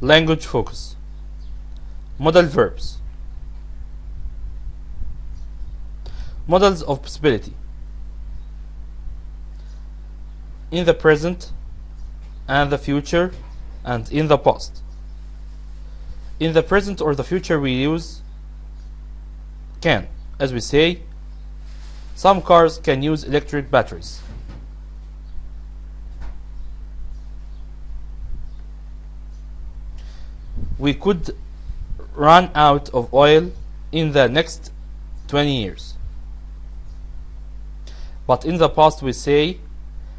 Language focus. Modal verbs. Models of possibility. In the present and the future and in the past. In the present or the future we use can. As we say, some cars can use electric batteries. We could run out of oil in the next 20 years. But in the past we say,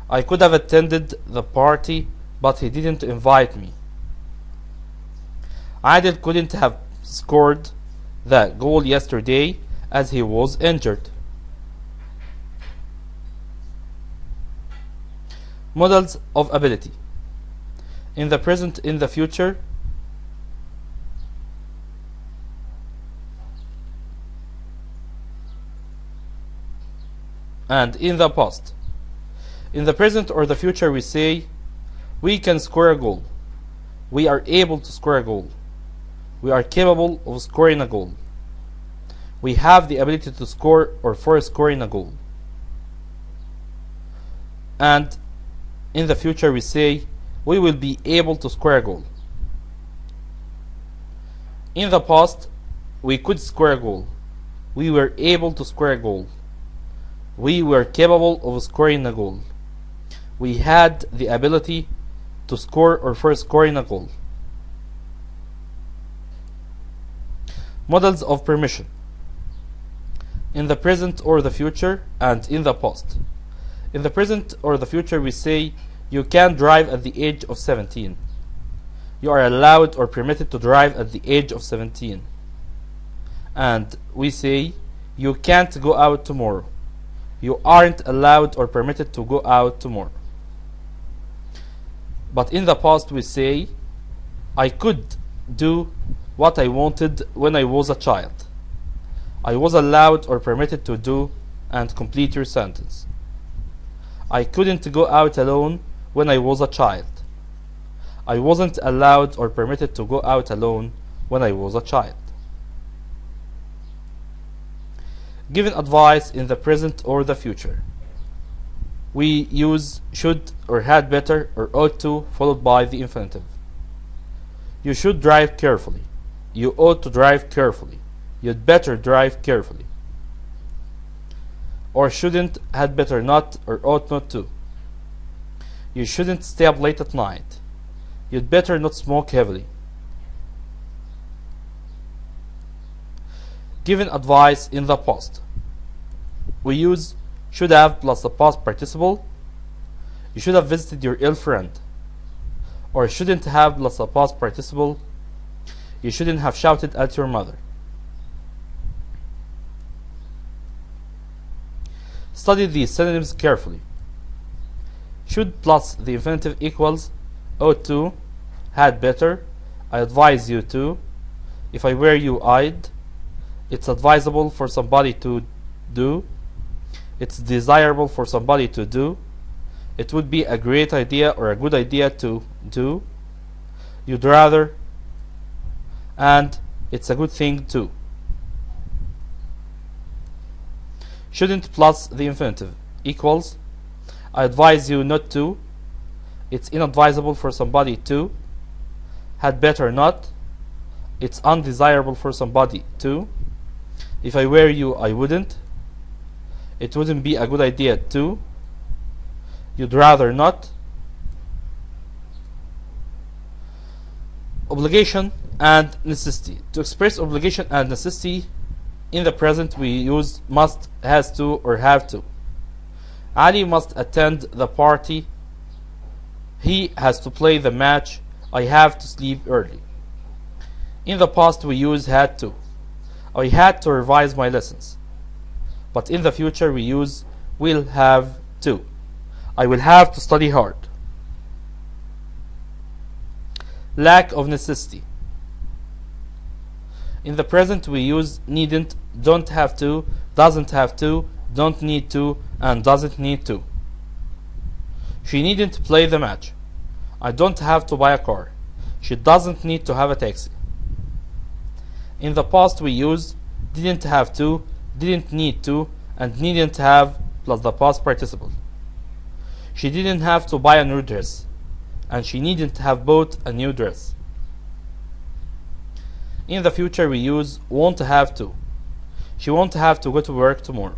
I could have attended the party, but he didn't invite me. Adil couldn't have scored the goal yesterday as he was injured. Models of ability. In the present, in the future, and in the past. In the present or the future we say, we can score a goal. We are able to score a goal. We are capable of scoring a goal. We have the ability to score or for scoring a goal. And in the future we say, we will be able to score a goal. In the past, we could score a goal. We were able to score a goal. We were capable of scoring a goal. We had the ability to score or for scoring a goal. Models of permission. In the present or the future and in the past. In the present or the future we say, you can drive at the age of 17. You are allowed or permitted to drive at the age of 17. And we say, you can't go out tomorrow. You aren't allowed or permitted to go out tomorrow. But in the past we say, I could do what I wanted when I was a child. I was allowed or permitted to do, and complete your sentence. I couldn't go out alone when I was a child. I wasn't allowed or permitted to go out alone when I was a child. Given advice in the present or the future. We use should or had better or ought to followed by the infinitive. You should drive carefully. You ought to drive carefully. You'd better drive carefully. Or shouldn't, had better not, or ought not to. You shouldn't stay up late at night. You'd better not smoke heavily. Given advice in the past. We use should have plus the past participle. You should have visited your ill friend. Or shouldn't have plus the past participle. You shouldn't have shouted at your mother. Study these synonyms carefully. Should plus the infinitive equals ought to, had better, I advise you to, if I were you I'd, it's advisable for somebody to do, it's desirable for somebody to do, it would be a great idea or a good idea to do, you'd rather, and it's a good thing to. Shouldn't plus the infinitive equals I advise you not to, it's inadvisable for somebody to, had better not, it's undesirable for somebody to, if I were you I wouldn't, it wouldn't be a good idea to, you'd rather not. Obligation and necessity. To express obligation and necessity in the present we use must, has to, or have to. Ali must attend the party. He has to play the match. I have to sleep early. In the past we use had to. I had to revise my lessons. But in the future we use will have to. I will have to study hard. Lack of necessity. In the present we use needn't, don't have to, doesn't have to, don't need to, and doesn't need to. She needn't play the match. I don't have to buy a car. She doesn't need to have a taxi. In the past we use didn't have to, didn't need to, and needn't have plus the past participle. She didn't have to buy a new dress, and she needn't have bought a new dress. In the future we use won't have to. She won't have to go to work tomorrow.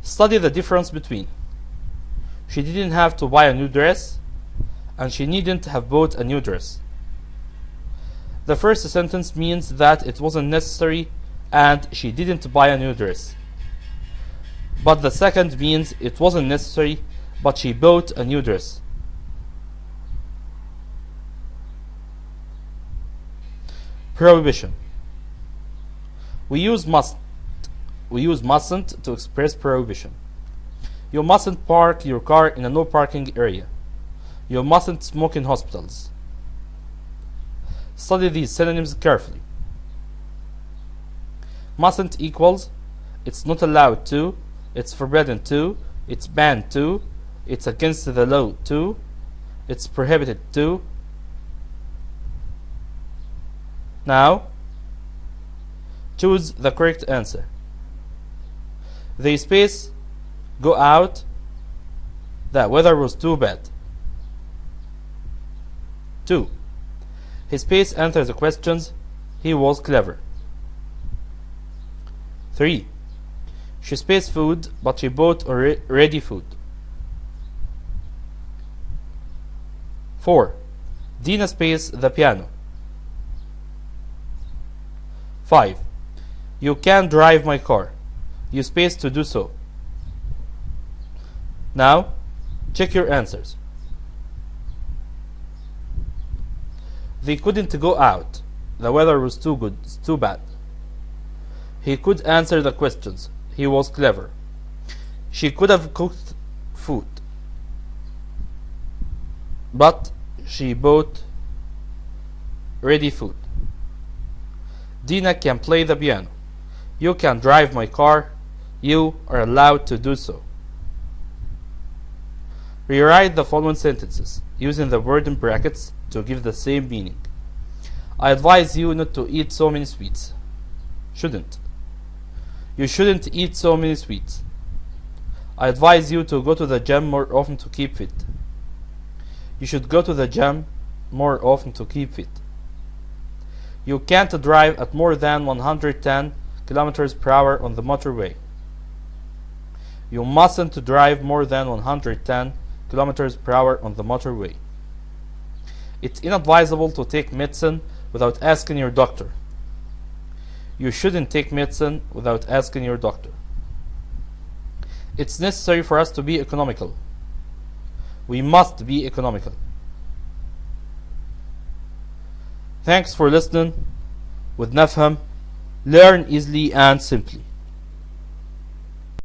Study the difference between she didn't have to buy a new dress and she needn't have bought a new dress. The first sentence means that it wasn't necessary and she didn't buy a new dress. But the second means it wasn't necessary but she bought a new dress. Prohibition. We use mustn't to express prohibition. You mustn't park your car in a no parking area. You mustn't smoke in hospitals. Study these synonyms carefully. Mustn't equals it's not allowed to, it's forbidden to, it's banned to, it's against the law to, it's prohibited to. Now, choose the correct answer. The space, go out, the weather was too bad. 2. His space answer the questions, he was clever. 3. She spaced food, but she bought ready food. 4. Dina spaced the piano. 5. You can drive my car. You spaced to do so. Now, check your answers. They couldn't go out. The weather was too good, too bad. He could answer the questions. He was clever. She could have cooked food, but she bought ready food. Dina can play the piano. You can drive my car. You are allowed to do so. Rewrite the following sentences using the word in brackets to give the same meaning. I advise you not to eat so many sweets. Shouldn't. You shouldn't eat so many sweets. I advise you to go to the gym more often to keep fit. You should go to the gym more often to keep fit. You can't drive at more than 110 kilometers per hour on the motorway. You mustn't drive more than 110 kilometers per hour on the motorway. It's inadvisable to take medicine without asking your doctor. You shouldn't take medicine without asking your doctor. It's necessary for us to be economical. We must be economical. Thanks for listening. With Nafham, learn easily and simply.